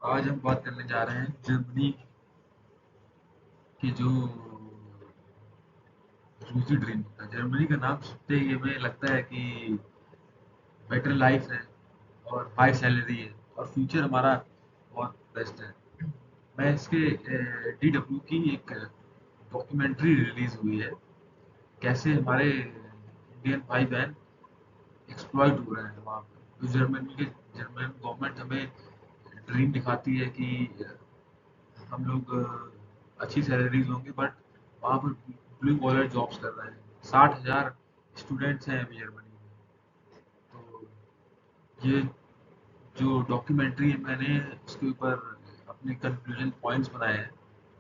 आज हम बात करने जा रहे हैं जर्मनी की जो रूसी ड्रीम होता है। जर्मनी का नाम सुनते ही हमें लगता है कि बेटर लाइफ है और हाई सैलरी है और फ्यूचर हमारा बहुत बेस्ट है। मैं इसके DW की एक डॉक्यूमेंट्री रिलीज हुई है, कैसे हमारे इंडियन भाई बहन एक्सप्लॉइट हो रहे हैं वहाँ पे। तो जर्मन गवर्नमेंट हमें ड्रीम दिखाती है कि हम लोग अच्छी सैलरीज होंगे, बट वहाँ पर ब्लू कॉलर जॉब्स कर रहे हैं। 60,000 स्टूडेंट्स हैं अभी जर्मनी में। तो ये जो डॉक्यूमेंट्री है, मैंने उसके ऊपर अपने कंक्लूजन पॉइंट्स बनाए हैं।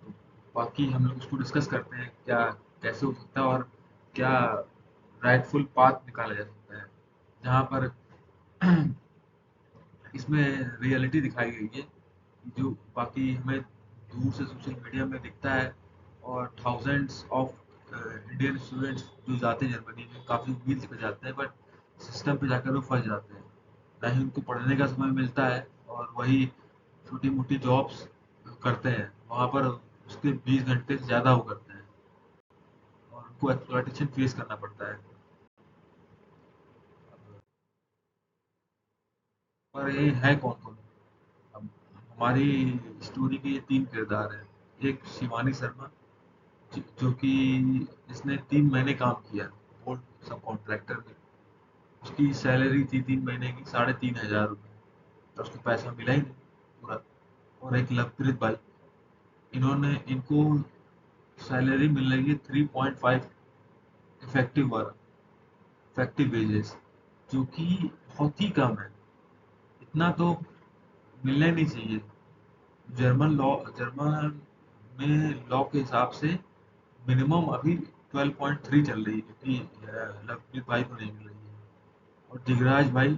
तो बाकी हम लोग उसको डिस्कस करते हैं, क्या कैसे हो सकता है और क्या राइटफुल पाथ निकाला जा सकता है, जहाँ पर इसमें रियलिटी दिखाई गई है कि जो बाकी हमें दूर से सोशल मीडिया में दिखता है, और थाउजेंड्स ऑफ इंडियन स्टूडेंट्स जो जाते हैं जर्मनी में काफ़ी उम्मीद लेकर जाते हैं, बट सिस्टम पे जाकर वो फंस जाते हैं। ना ही उनको पढ़ने का समय मिलता है और वही छोटी मोटी जॉब्स करते हैं वहाँ पर। उसके 20 घंटे से ज़्यादा वो करते हैं और उनको एक्सप्लॉयटेशन फेस करना पड़ता है। पर ये है कौन कौन? अब हमारी स्टोरी के ये तीन किरदार हैं। एक शिवानी शर्मा, जो कि इसने 3 महीने काम किया बोर्ड सब कॉन्ट्रैक्टर में। उसकी सैलरी थी 3 महीने की 3,500 रुपये, तो उसको पैसा मिला ही नहीं पूरा। और एक लवप्रीत भाई, इनको सैलरी मिल रही है 3.5 इफेक्टिव वर्क, इफेक्टिव वेजेस, जो कि बहुत ही कम है। इतना तो मिलना ही नहीं चाहिए। जर्मन में लॉ के हिसाब से मिनिमम अभी 12.3 चल रही है, क्योंकि लवप्रीत भाई को नहीं मिल रही है। और दिगराज भाई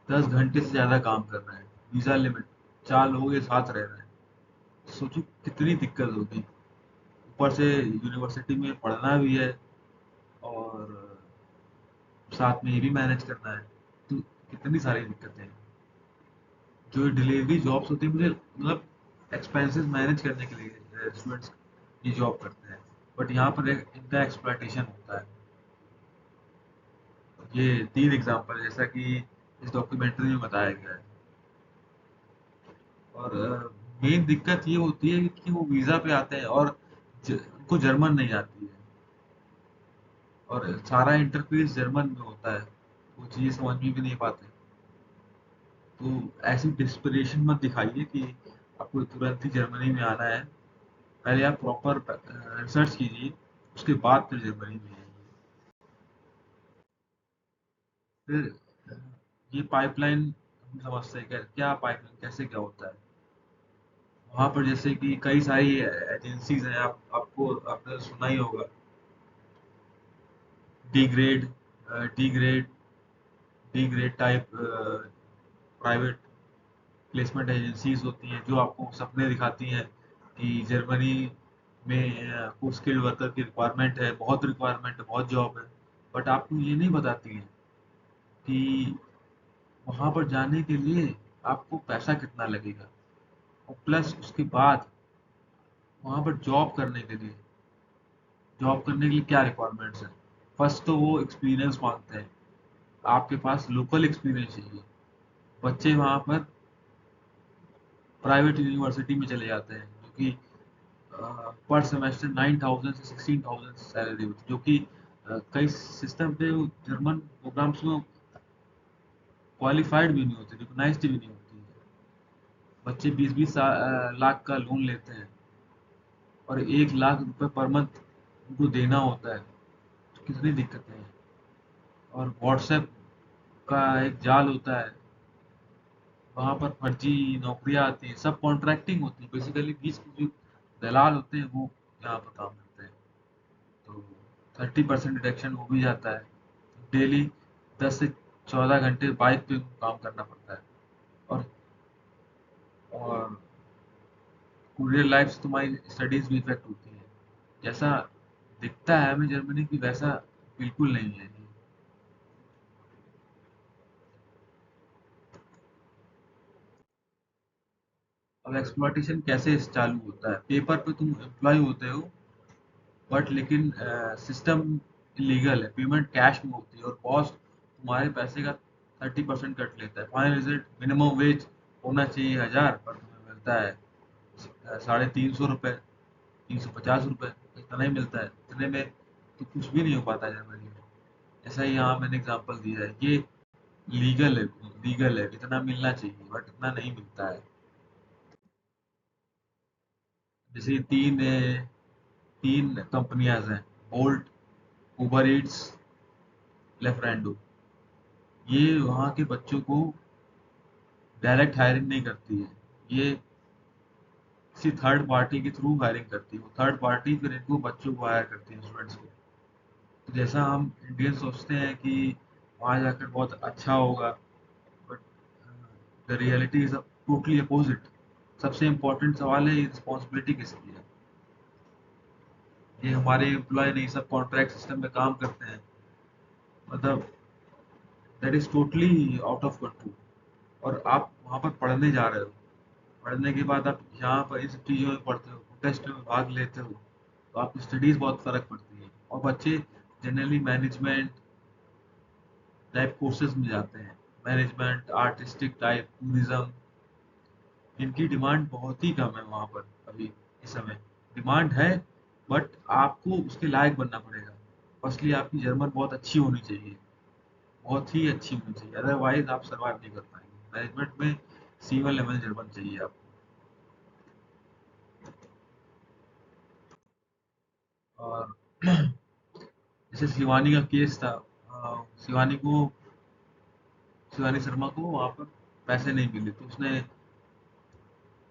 10 घंटे से ज़्यादा काम कर रहे हैं, वीज़ा लिमिट, 4 लोगों के साथ रह रहे हैं। सोचो कितनी दिक्कत होगी। ऊपर से यूनिवर्सिटी में पढ़ना भी है और साथ में ये भी मैनेज करना है, तो कितनी सारी दिक्कतें हैं। जो डिलीवरी जॉब्स होती है, मुझे मतलब एक्सपेंसेस मैनेज करने के लिए स्टूडेंट्स ये जॉब करते हैं, बट यहाँ पर इनका एक्सप्लॉयटेशन होता है। ये 3 एग्जाम्पल जैसा कि इस डॉक्यूमेंट्री में बताया गया है। और मेन दिक्कत ये होती है कि वो वीज़ा पे आते हैं और उनको जर्मन नहीं आती है, और सारा इंटरफेस जर्मन में होता है, वो चीज़ें समझ में भी नहीं पाते। तो ऐसी डिस्परेशन मत दिखाइए कि आपको तुरंत ही जर्मनी में आना है। पहले आप प्रॉपर रिसर्च कीजिए, उसके बाद फिर जर्मनी में आइए। फिर ये पाइपलाइन हम समझते हैं, क्या पाइपलाइन कैसे क्या होता है वहाँ पर। जैसे कि कई सारी एजेंसीज हैं, आपने सुना ही होगा। D grade, D grade, D grade type private placement agencies होती हैं, जो आपको सपने दिखाती हैं कि जर्मनी में आपको स्किल्ड वर्कर की रिक्वायरमेंट है, बहुत रिक्वायरमेंट है, बहुत जॉब है। बट आपको ये नहीं बताती हैं कि वहाँ पर जाने के लिए आपको पैसा कितना लगेगा, और प्लस उसके बाद वहाँ पर जॉब करने के लिए क्या रिक्वायरमेंट्स हैं। फर्स्ट तो वो एक्सपीरियंस मांगते हैं, आपके पास लोकल एक्सपीरियंस चाहिए। बच्चे वहाँ पर प्राइवेट यूनिवर्सिटी में चले जाते हैं, जो कि पर सेमेस्टर 9,000 से 16,000 सैलरी होती है, जो कि कई सिस्टम पे वो जर्मन प्रोग्राम्स में क्वालिफाइड भी नहीं होते, रिकॉग्नाइज्ड भी नहीं होती है। बच्चे 20-20 लाख का लोन लेते हैं और 1 लाख रुपए पर मंथ उनको देना होता है। तो कितनी दिक्कतें हैं। और व्हाट्सएप का एक जाल होता है, वहाँ पर फर्जी नौकरियाँ आती हैं, सब कॉन्ट्रैक्टिंग होती है। बेसिकली बीच के जो दलाल होते हैं वो यहाँ पर काम करते हैं। तो 30% डिडक्शन हो भी जाता है। डेली 10 से 14 घंटे बाइक पे काम करना पड़ता है। और और रियल लाइफ से तुम्हारी स्टडीज भी इफेक्ट होती है। जैसा दिखता है हमें जर्मनी की, वैसा बिल्कुल नहीं है ये। अब एक्सप्लॉइटेशन कैसे चालू होता है, पेपर पे तुम एम्प्लॉय होते हो, बट लेकिन सिस्टम इलीगल है, पेमेंट कैश में होती है और बॉस तुम्हारे पैसे का 30% कट लेता है। फाइनल रिजल्ट मिनिमम वेज होना चाहिए 1000, पर तुम्हें मिलता है 350 रुपये, 350 रुपये, इतना ही मिलता है। इतने में तो कुछ भी नहीं हो पाता जर्मनी में। ऐसा ही यहाँ मैंने एग्जांपल दिया है, ये लीगल है, लीगल है, इतना मिलना चाहिए बट इतना नहीं मिलता है। जैसे तीन कंपनियां हैं, बोल्ट, उबर ईट्स, लेफ्रांडो। ये वहाँ के बच्चों को डायरेक्ट हायरिंग नहीं करती है, ये किसी थर्ड पार्टी के थ्रू हायरिंग करती है। वो थर्ड पार्टी फिर इनको बच्चों को हायर करती है, स्टूडेंट्स को। तो जैसा हम इंडियन सोचते हैं कि वहाँ जाकर बहुत अच्छा होगा, but the reality is totally opposite. सबसे इम्पोर्टेंट सवाल है, ये रिस्पॉन्सिबिलिटी किसकी है? ये हमारे एम्प्लॉय नहीं, सब कॉन्ट्रैक्ट सिस्टम में काम करते हैं, मतलब that is totally out of control. और आप वहाँ पर पढ़ने जा रहे हो, पढ़ने के बाद आप यहाँ पर इन सब चीज़ों में पढ़ते हो, टेस्ट में भाग लेते हो, तो आपकी स्टडीज बहुत फर्क पड़ती है। और बच्चे जनरली मैनेजमेंट टाइप कोर्सेज में जाते हैं, मैनेजमेंट, आर्टिस्टिक टाइप, टूरिज्म। इनकी डिमांड बहुत ही कम है वहाँ पर अभी इस समय। डिमांड है, बट आपको उसके लायक बनना पड़ेगा। फर्स्टली आपकी जर्मन बहुत अच्छी होनी चाहिए, बहुत ही अच्छी होनी चाहिए, अदरवाइज आप सर्वाइव नहीं कर पाएंगे। मैनेजमेंट में C1 लेवल जर्मन चाहिए आपको। और जैसे शिवानी का केस था, शिवानी को, शिवानी शर्मा को वहाँ पर पैसे नहीं मिले, तो उसने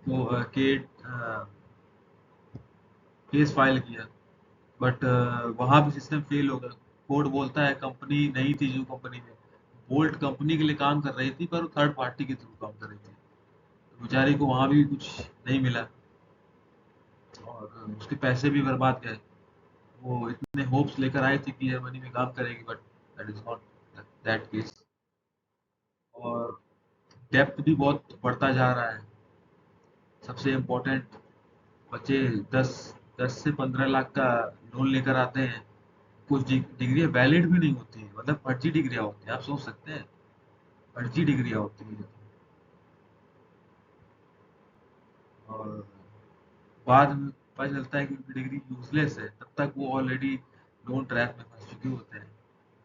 वो केस फाइल किया, बट वहाँ भी सिस्टम फेल हो गया। कोर्ट बोलता है कंपनी नहीं थी जो कंपनी में, बोल्ट कंपनी के लिए काम कर रही थी, पर वो थर्ड पार्टी के थ्रू काम कर रही थी। तो बेचारी को वहाँ भी कुछ नहीं मिला और उसके पैसे भी बर्बाद गए। वो इतने होप्स लेकर आई थी कि जर्मनी में काम करेगी, but that is not that case. और डेप्थ भी बहुत बढ़ता जा रहा है। सबसे इम्पोर्टेंट, बच्चे 10 से 15 लाख का लोन लेकर आते हैं। कुछ डिग्रियां वैलिड भी नहीं होती हैं, मतलब फर्जी डिग्रियां होती हैं, आप सोच सकते हैं, फर्जी डिग्रियां होती हैं। और बाद में पता चलता है कि उनकी डिग्री यूजलेस है, तब तक वो ऑलरेडी लोन ट्रैप में फंस चुके होते हैं।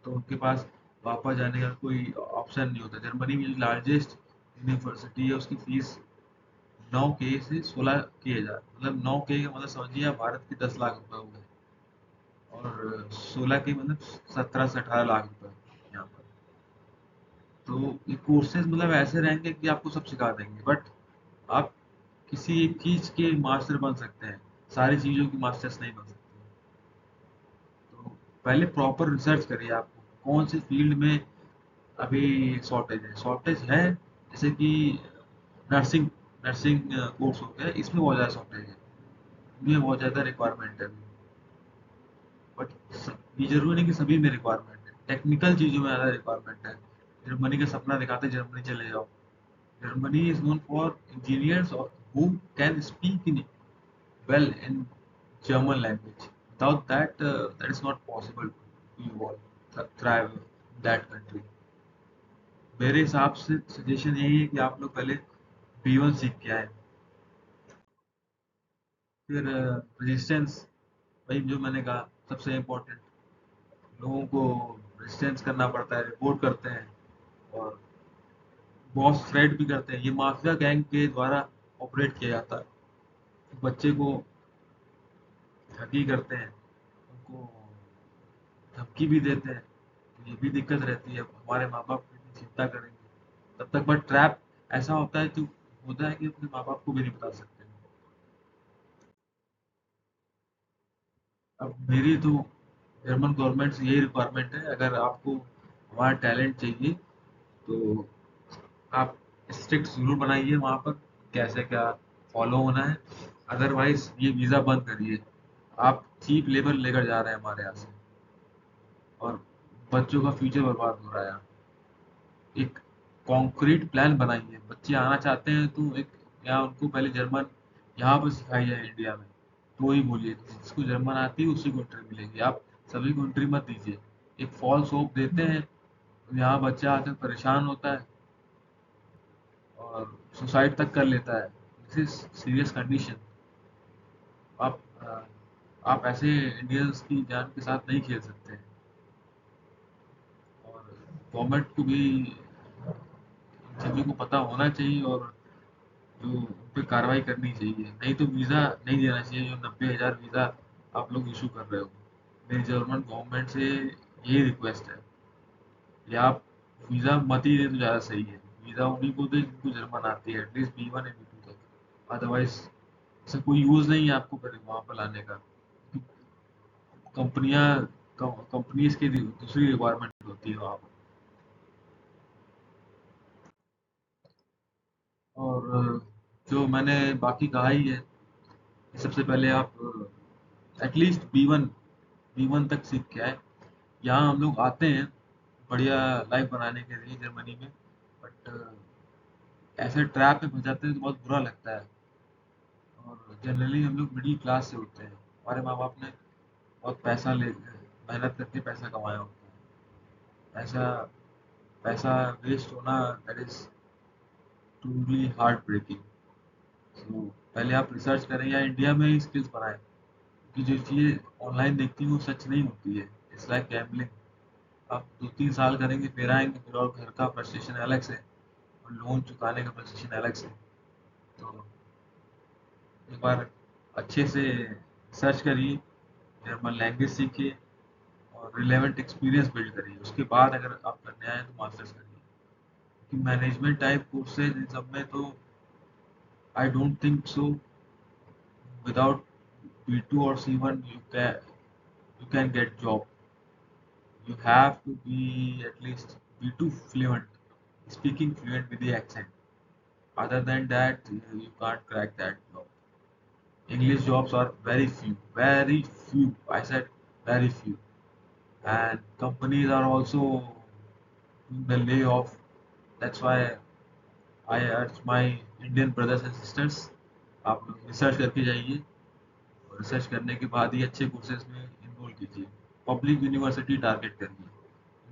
तो उनके पास वापस जाने का कोई ऑप्शन नहीं होता। जर्मनी में जो लार्जेस्ट यूनिवर्सिटी है, उसकी फीस 9K से 16K हजार, मतलब 9K का मतलब समझिए आप भारत के 10 लाख रुपए हो गए, और 16 के मतलब 17 से 18 लाख रुपए यहाँ पर। तो ये कोर्सेज मतलब ऐसे रहेंगे कि आपको सब सिखा देंगे, बट आप किसी एक चीज के मास्टर बन सकते हैं, सारी चीजों की मास्टर्स नहीं बन सकते। तो पहले प्रॉपर रिसर्च करिए आपको कौन सी फील्ड में अभी शॉर्टेज है। जैसे कि नर्सिंग, नर्सिंग कोर्स हो गया, इसमें बहुत ज़्यादा शॉर्टेज है, इनमें बहुत ज़्यादा रिक्वायरमेंट है अभी। बट ये जरूरी नहीं कि सभी में रिक्वायरमेंट है, टेक्निकल चीज़ों में ज़्यादा रिक्वायरमेंट है। जर्मनी का सपना दिखाते जर्मनी चले जाओ। Germany is known for engineers who can speak in well in German language. Without that, that is not possible to you all thrive in that country. मेरे हिसाब से सजेशन यही है कि आप लोग पहले B1 सीख के आए, फिर रेजिस्टेंस, वही जो मैंने कहा सबसे इम्पोर्टेंट, लोगों को रेजिस्टेंस करना पड़ता है, रिपोर्ट करते हैं, और बॉस थ्रेट भी करते हैं। ये माफिया गैंग के द्वारा ऑपरेट किया जाता है। बच्चे को ठगी करते हैं, उनको धमकी भी देते हैं, तो ये भी दिक्कत रहती है। हमारे माँ बाप कितनी चिंता करेंगे तब तक, बट ट्रैप ऐसा होता है, तो होता है कि अपने माँ बाप को भी नहीं बता सकते। अब मेरी तो जर्मन गवर्नमेंट से यही रिक्वायरमेंट है, अगर आपको हमारा टैलेंट चाहिए तो आप स्ट्रिक्ट रूल बनाइए वहाँ पर, कैसे क्या फॉलो होना है। अदरवाइज ये वीज़ा बंद करिए, आप चीप लेबर लेकर जा रहे हैं हमारे यहाँ से, और बच्चों का फ्यूचर बर्बाद हो रहा है। एक कॉन्क्रीट प्लान बनाइए, बच्चे आना चाहते हैं तो एक या उनको पहले जर्मन यहाँ पर सिखाई जाए इंडिया में, तो ही बोलिए। जिसको जर्मन आती है उसी को एंट्री मिलेगी, आप सभी को एंट्री मत दीजिए। एक फॉल्स होप देते हैं, तो यहाँ बच्चा आकर परेशान होता है और सुसाइड तक कर लेता है। This is serious condition. आप ऐसे इंडियंस की जान के साथ नहीं खेल सकते हैं। और गवर्नमेंट को भी इन चीज़ों को पता होना चाहिए और जो उन पे कार्रवाई करनी चाहिए। नहीं तो वीज़ा नहीं देना चाहिए, जो 90,000 वीज़ा आप लोग इशू कर रहे हो। मेरी जर्मन गवर्नमेंट से यही रिक्वेस्ट है, या आप वीज़ा मत ही दे तो ज़्यादा सही है। वीज़ा उन्हीं को दे जिनको जर्मन आती है, एटलीस्ट B1 या B2 तक। अदरवाइज इससे कोई यूज़ नहीं है आपको फिर वहाँ पर लाने का। कंपनियां कंपनीज की दूसरी रिक्वायरमेंट होती है वहाँ पर। और जो मैंने बाकी कहा ही है, सबसे पहले आप एटलीस्ट बी वन तक सीख के आए। यहाँ हम लोग आते हैं बढ़िया लाइफ बनाने के लिए जर्मनी में, बट ऐसे ट्रैप में फंस जाते हैं तो बहुत बुरा लगता है। और जनरली हम लोग मिडिल क्लास से होते हैं, हमारे माँ बाप ने बहुत पैसा ले मेहनत करके पैसा कमाया होता है। ऐसा पैसा वेस्ट होना, that is truly heartbreaking. तो पहले आप रिसर्च करें या इंडिया में ही स्किल्स बनाएं, क्योंकि जो चीज़ें ऑनलाइन देखती हैं वो सच नहीं होती है। It's like gambling. आप 2-3 साल करेंगे फिर आएंगे, फिर और घर का फ्रस्ट्रेशन अलग से और लोन चुकाने का फ्रस्ट्रेशन अलग से। तो एक बार अच्छे से सर्च करिए, जर्मन लैंग्वेज सीखिए और रिलेवेंट एक्सपीरियंस बिल्ड करिए। उसके बाद अगर आप करने आए तो मास्टर्स करिए, क्योंकि मैनेजमेंट टाइप कोर्सेज इन सब में तो I don't think so without B2 or C1 you can get job. You have to be at least B2 fluent, speaking fluent with the accent. Other than that, you can't crack that job. English jobs are very few, very few. I said very few, and companies are also doing the layoff. That's why I urge my Indian brothers and sisters, आप लोग research करके जाइए और research करने के बाद ही अच्छे courses में इनरोल कीजिए। पब्लिक यूनिवर्सिटी टारगेट करिए,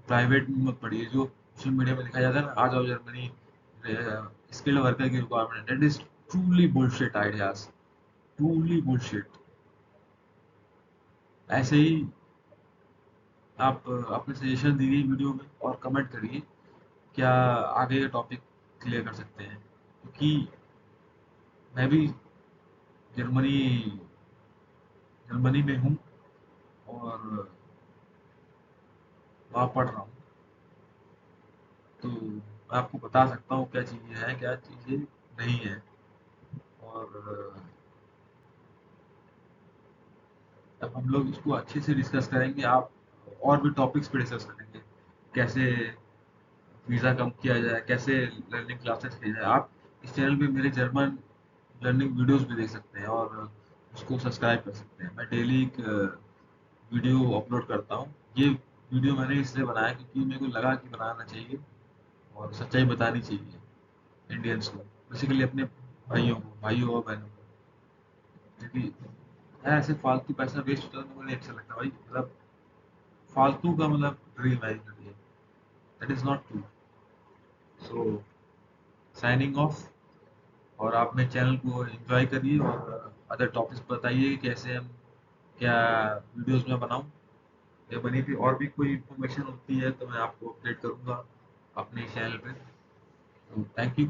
प्राइवेट में मत पढ़िए। जो सोशल मीडिया में दिखाया जाता है ना, आ जाओ जर्मनी स्किल्ड वर्कर की requirement, that is truly bullshit ideas, truly bullshit. ऐसे ही आप अपने सजेशन दीजिए वीडियो में और कमेंट करिए क्या आगे का टॉपिक क्लियर कर सकते हैं, क्योंकि मैं भी जर्मनी जर्मनी में हूँ और वहाँ पढ़ रहा हूँ। तो मैं आपको बता सकता हूँ क्या चीज़ें हैं क्या चीज़ें नहीं है। और तब हम लोग इसको अच्छे से डिस्कस करेंगे। आप और भी टॉपिक्स पे डिस्कस करेंगे, कैसे वीज़ा कम किया जाए, कैसे लर्निंग क्लासेस किया जाए। आप इस चैनल पे मेरे जर्मन लर्निंग वीडियोस भी देख सकते हैं और उसको सब्सक्राइब कर सकते हैं। मैं डेली एक वीडियो अपलोड करता हूँ। ये वीडियो मैंने इसलिए बनाया क्योंकि मेरे को लगा कि बनाना चाहिए और सच्चाई बतानी चाहिए इंडियंस को, बेसिकली अपने भाइयों और बहनों को। क्योंकि यार ऐसे फालतू पैसा वेस्ट होता है तो मुझे नहीं अच्छा लगता भाई। मतलब फालतू का मतलब ड्रीम है इनके लिए, that is not true. So signing off. और आप मेरे चैनल को एंजॉय करिए और अदर टॉपिक्स बताइए कि कैसे हम क्या वीडियोस में बनाऊं या बनी थी। और भी कोई इन्फॉर्मेशन होती है तो मैं आपको अपडेट करूंगा अपने चैनल पे। तो थैंक यू।